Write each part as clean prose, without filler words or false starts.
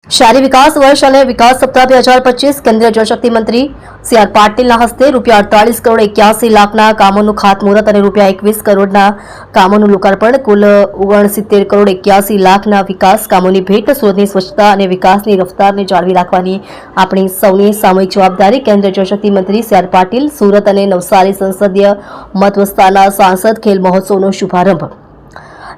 शहरी विकास वर्ष और विकास सप्ताह 2025 केंद्रीय जलशक्ति मंत्री सी.आर. પાટીલના હસ્તે ₹48 કરોડ 81 લાખના કામોનું ખાતમુહૂર્ત અને ₹21 કરોડના કામોનું લોકાર્પણ, કુલ 69 કરોડ 81 લાખના વિકાસ કામોની ભેટ. સુરતની સ્વચ્છતા અને વિકાસની રફતારને જાળવી રાખવાની આપણી સૌની સામૂહિક જવાબદારી. કેન્દ્રીય જળશક્તિ મંત્રી સી.આર. પાટીલ. સુરત અને નવસારી સંસદીય મત વિસ્તારના સાંસદ. ખેલ મહોત્સવનો શુભારંભ.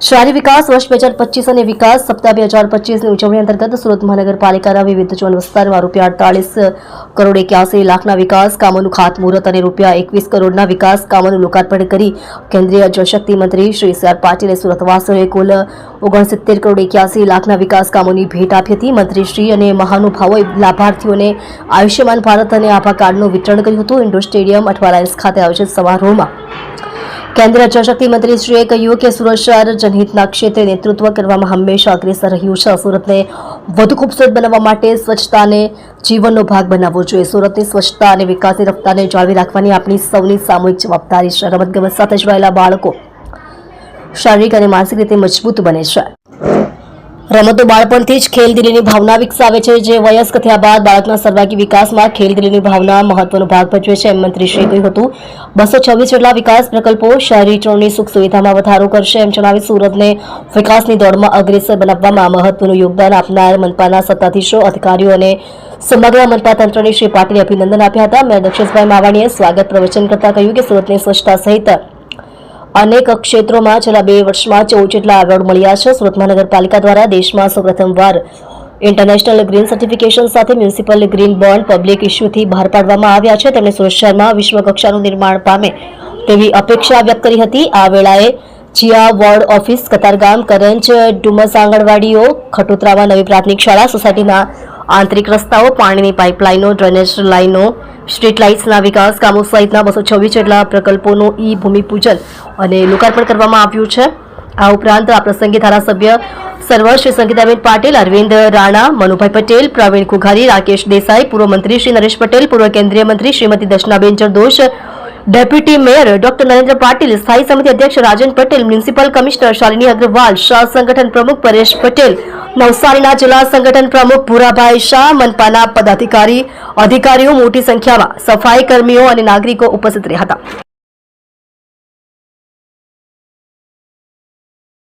शहरी विकास वर्ष 2025 અને વિકાસ સપ્તાહ 2025ની ઉજવણી અંતર્ગત સુરત મહાનગરપાલિકાના વિવિધ ઝોન વિસ્તારમાં ₹48 કરોડ 81 લાખના વિકાસ કામોનું ખાતમુહૂર્ત અને ₹21 કરોડના વિકાસ કામોનું લોકાર્પણ કરી કેન્દ્રીય જળશક્તિ મંત્રી શ્રી સી.આર. પાટીલે સુરતવાસીઓને કુલ 69 કરોડ 81 લાખના વિકાસ કામોની ભેટ આપી હતી. મંત્રીશ્રી અને મહાનુભાવોએ લાભાર્થીઓને આયુષ્યમાન ભારત અને આભા કાર્ડનું વિતરણ કર્યું હતું. ઇન્ડોર સ્ટેડિયમ અઠવાલાઇન્સ ખાતે આયોજિત સમારોહમાં કેન્દ્રીય જળશક્તિ મંત્રીશ્રીએ કહ્યું કે સુરત શહેર જનહિતના ક્ષેત્રે નેતૃત્વ કરવામાં હંમેશા અગ્રેસર રહ્યું છે. સુરતને વધુ ખૂબસૂરત બનાવવા માટે સ્વચ્છતાને જીવનનો ભાગ બનાવવો જોઈએ. સુરતની સ્વચ્છતા અને વિકાસની રફતારને જાળવી રાખવાની આપણી સૌની સામૂહિક જવાબદારી છે. રમતગમત સાથે જોડાયેલા બાળકો શારીરિક અને માનસિક રીતે મજબૂત બને છે. રમતો બાળપણથી જ ખેલદિલીની ભાવના વિકસાવે છે, જે વયસ્ક થયા બાદ બાળકના સર્વાંગી વિકાસમાં ખેલદિલીની ભાવના મહત્વનો ભાગ ભજવે છે, એમ મંત્રીશ્રીએ કહ્યું હતું. 226 જેટલા વિકાસ પ્રકલ્પો શહેરીજનોની સુખ સુવિધામાં વધારો કરશે, એમ જણાવી સુરતને વિકાસની દોડમાં અગ્રેસર બનાવવામાં મહત્વનું યોગદાન આપનાર મનપાના સત્તાધીશો, અધિકારીઓ અને સમગ્ર મનપા તંત્રને શ્રી પાટીલે અભિનંદન આપ્યા હતા. મેયર દક્ષેશભાઈ માવાણીએ સ્વાગત પ્રવચન કરતા કહ્યું કે સુરતની સ્વચ્છતા સહિત અનેક ક્ષેત્રોમાં છેલ્લા 2 વર્ષમાં 14 જેટલા એવોર્ડ મળ્યા છે. સુરત મહાનગરપાલિકા દ્વારા દેશમાં સૌપ્રથમવાર ઇન્ટરનેશનલ ગ્રીન સર્ટિફિકેશન સાથે મ્યુનિસિપલ ગ્રીન બોન્ડ પબ્લિક ઇસ્યુથી બહાર પાડવામાં આવ્યા છે. તેમણે સુરત શહેરમાં વિશ્વકક્ષાનું નિર્માણ પામે તેવી અપેક્ષા વ્યક્ત કરી હતી. આ વેળાએ જીયા વોર્ડ ઓફિસ, કતારગામ, કરંજ, ડુમસ આંગણવાડીઓ, ખટોતરામાં નવી પ્રાથમિક શાળા, સોસાયટીના આંતરિક રસ્તાઓ, પાણીની પાઇપલાઇનો, ડ્રેનેજ લાઇનો, સ્ટ્રીટ લાઇટ્સના વિકાસ કામો સહિતના 226 જેટલા પ્રકલ્પોનું ભૂમિપૂજન અને લોકાર્પણ કરવામાં આવ્યું છે. આ ઉપરાંત આ પ્રસંગે ધારાસભ્ય સર્વર શ્રી સંગીતાબેન પાટીલ, અરવિંદ રાણા, મનુભાઈ પટેલ, પ્રવીણ કુઘારી, રાકેશ દેસાઈ, પૂર્વ મંત્રી શ્રી નરેશ પટેલ, પૂર્વ કેન્દ્રીય મંત્રી Shrimati Darshanaben Jardosh, deputy mayor doctor Narendra Patil, સ્થાયી સમિતિ અધ્યક્ષ રાજન પટેલ, મ્યુનિસિપલ કમિશનર શાલિની અગ્રવાલ, શાહ સંગઠન પ્રમુખ પરેશ પટેલ, નવસારીના જિલ્લા સંગઠન પ્રમુખ ભૂરાભાઈ શાહ, મનપાના પદાધિકારી અધિકારીઓ મોટી સંખ્યામાં સફાઈ કર્મીઓ અને નાગરિકો ઉપસ્થિત રહ્યા હતા.